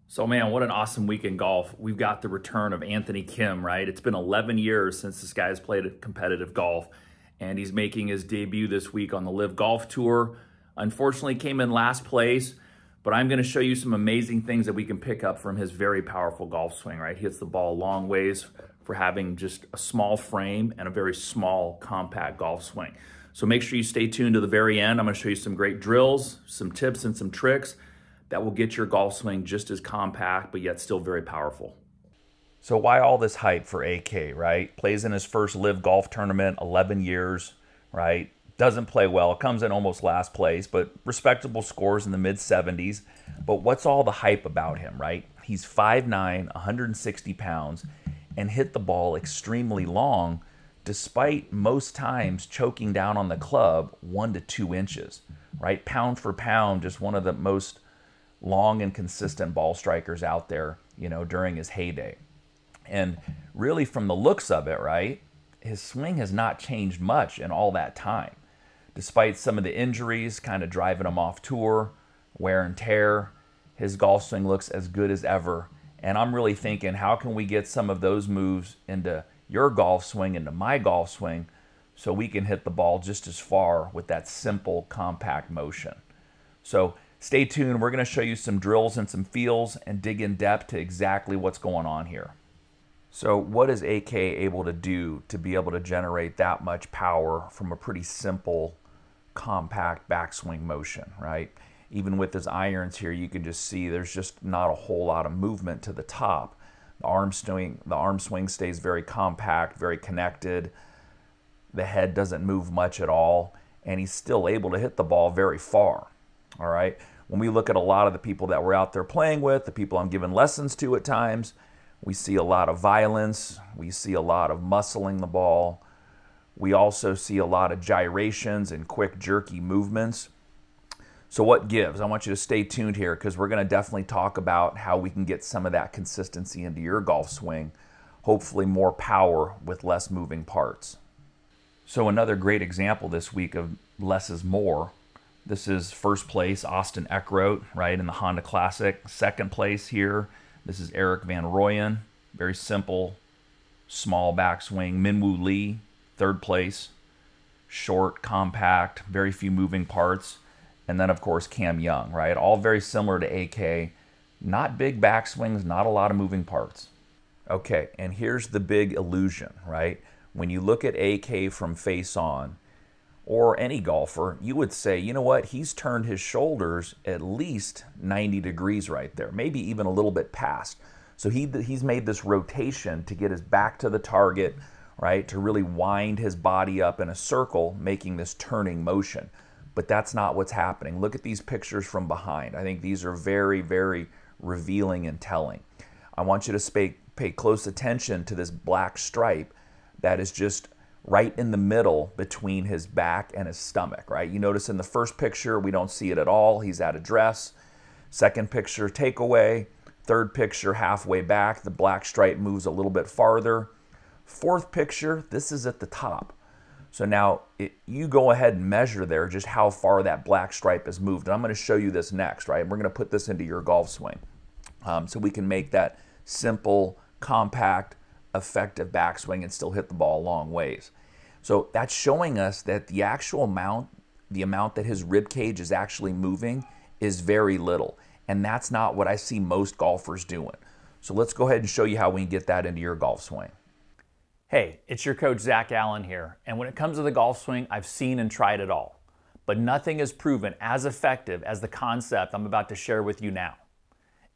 So man, what an awesome week in golf. We've got the return of Anthony Kim, right? It's been 11 years since this guy's played competitive golf, and he's making his debut this week on the Live Golf Tour. Unfortunately, came in last place, but I'm gonna show you some amazing things that we can pick up from his very powerful golf swing, right? He hits the ball a long ways for having just a small frame and a very small, compact golf swing. So make sure you stay tuned to the very end. I'm gonna show you some great drills, some tips, and some tricks that will get your golf swing just as compact, but yet still very powerful. So why all this hype for AK, right? Plays in his first Live Golf tournament, 11 years, right? Doesn't play well, comes in almost last place, but respectable scores in the mid-70s. But what's all the hype about him, right? He's 5'9", 160 pounds, and hit the ball extremely long, despite most times choking down on the club 1 to 2 inches, right? Pound for pound, just one of the most long and consistent ball strikers out there, you know, during his heyday. And really from the looks of it, right, his swing has not changed much in all that time. Despite some of the injuries kind of driving him off tour, wear and tear, his golf swing looks as good as ever. And I'm really thinking, how can we get some of those moves into your golf swing, into my golf swing, so we can hit the ball just as far with that simple, compact motion. So stay tuned. We're going to show you some drills and some feels and dig in depth to exactly what's going on here. So what is AK able to do to be able to generate that much power from a pretty simple, compact backswing motion, right? Even with his irons here, you can just see there's just not a whole lot of movement to the top. The arm swing stays very compact, very connected. The head doesn't move much at all, and he's still able to hit the ball very far. All right. When we look at a lot of the people that we're out there playing with, the people I'm giving lessons to at times, we see a lot of violence. We see a lot of muscling the ball. We also see a lot of gyrations and quick jerky movements. So what gives? I want you to stay tuned here because we're going to definitely talk about how we can get some of that consistency into your golf swing. Hopefully more power with less moving parts. So another great example this week of less is more. This is first place, Austin Eckroat, right, in the Honda Classic. Second place here, this is Eric Van Rooyen. Very simple, small backswing. Minwoo Lee, third place. Short, compact, very few moving parts. And then, of course, Cam Young, right? All very similar to AK. Not big backswings, not a lot of moving parts. Okay, and here's the big illusion, right? When you look at AK from face on, or any golfer, you would say, you know what, he's turned his shoulders at least 90 degrees right there, maybe even a little bit past. So he's made this rotation to get his back to the target, right, to really wind his body up in a circle, making this turning motion. But that's not what's happening. Look at these pictures from behind. I think these are very, very revealing and telling. I want you to pay close attention to this black stripe that is just right in the middle between his back and his stomach, right? You notice in the first picture, we don't see it at all. He's at a dress. Second picture, takeaway. Third picture, halfway back. The black stripe moves a little bit farther. Fourth picture, this is at the top. So now you go ahead and measure there just how far that black stripe has moved. And I'm going to show you this next, right? We're going to put this into your golf swing so we can make that simple, compact, effective backswing and still hit the ball a long ways. So that's showing us that the actual amount, the amount that his rib cage is actually moving is very little. And that's not what I see most golfers doing. So let's go ahead and show you how we can get that into your golf swing. Hey, it's your coach Zach Allen here. And when it comes to the golf swing, I've seen and tried it all. But nothing is proven as effective as the concept I'm about to share with you now.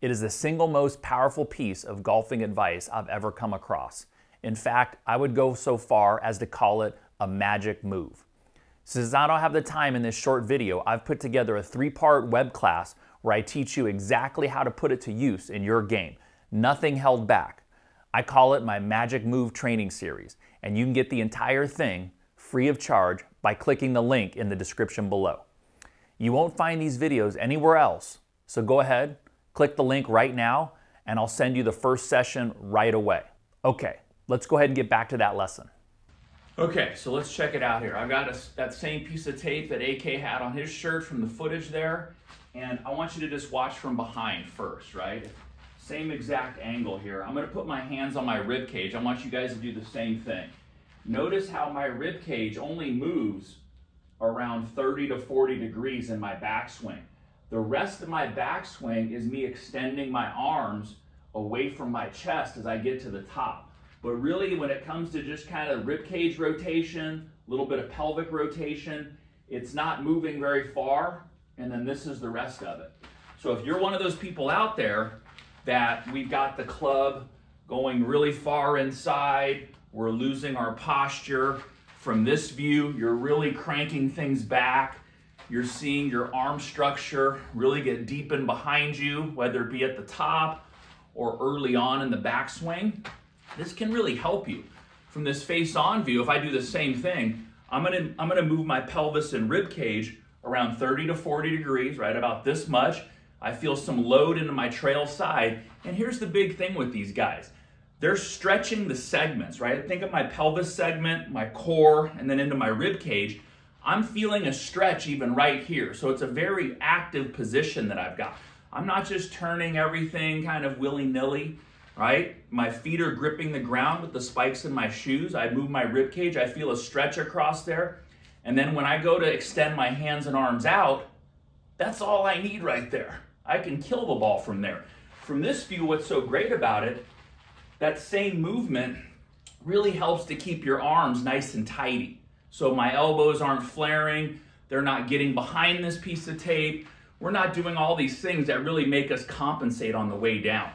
It is the single most powerful piece of golfing advice I've ever come across. In fact, I would go so far as to call it a magic move. Since I don't have the time in this short video, I've put together a 3-part web class where I teach you exactly how to put it to use in your game. Nothing held back. I call it my Magic Move Training Series, and you can get the entire thing free of charge by clicking the link in the description below. You won't find these videos anywhere else, so go ahead, click the link right now, and I'll send you the first session right away. Okay, let's go ahead and get back to that lesson. Okay, so let's check it out here. I've got that same piece of tape that AK had on his shirt from the footage there, and I want you to just watch from behind first, right? Same exact angle here. I'm gonna put my hands on my rib cage. I want you guys to do the same thing. Notice how my rib cage only moves around 30 to 40 degrees in my backswing. The rest of my backswing is me extending my arms away from my chest as I get to the top. But really, when it comes to just kind of rib cage rotation, a little bit of pelvic rotation, it's not moving very far, and then this is the rest of it. So if you're one of those people out there that we've got the club going really far inside, we're losing our posture. From this view, you're really cranking things back. You're seeing your arm structure really get deep in behind you, whether it be at the top or early on in the backswing. This can really help you. From this face-on view, if I do the same thing, I'm gonna move my pelvis and rib cage around 30 to 40 degrees, right about this much. I feel some load into my trail side. And here's the big thing with these guys. They're stretching the segments, right? Think of my pelvis segment, my core, and then into my rib cage. I'm feeling a stretch even right here. So it's a very active position that I've got. I'm not just turning everything kind of willy-nilly, right? My feet are gripping the ground with the spikes in my shoes. I move my rib cage. I feel a stretch across there. And then when I go to extend my hands and arms out, that's all I need right there. I can kill the ball from there. From this view, what's so great about it, that same movement really helps to keep your arms nice and tidy. So my elbows aren't flaring. They're not getting behind this piece of tape. We're not doing all these things that really make us compensate on the way down.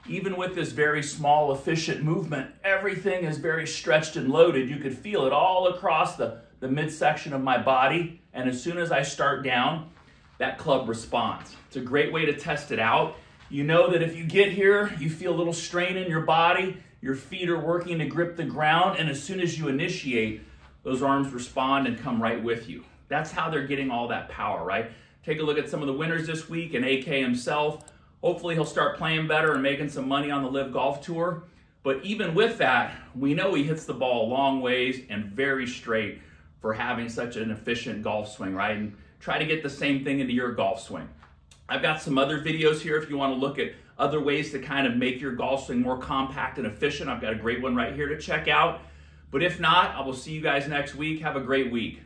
Even with this very small, efficient movement, everything is very stretched and loaded. You could feel it all across the midsection of my body. And as soon as I start down, that club responds. It's a great way to test it out. You know that if you get here, you feel a little strain in your body, your feet are working to grip the ground, and as soon as you initiate, those arms respond and come right with you. That's how they're getting all that power, right? Take a look at some of the winners this week, and AK himself. Hopefully he'll start playing better and making some money on the Live Golf Tour. But even with that, we know he hits the ball a long ways and very straight for having such an efficient golf swing, right? And try to get the same thing into your golf swing. I've got some other videos here if you want to look at other ways to kind of make your golf swing more compact and efficient. I've got a great one right here to check out. But if not, I will see you guys next week. Have a great week.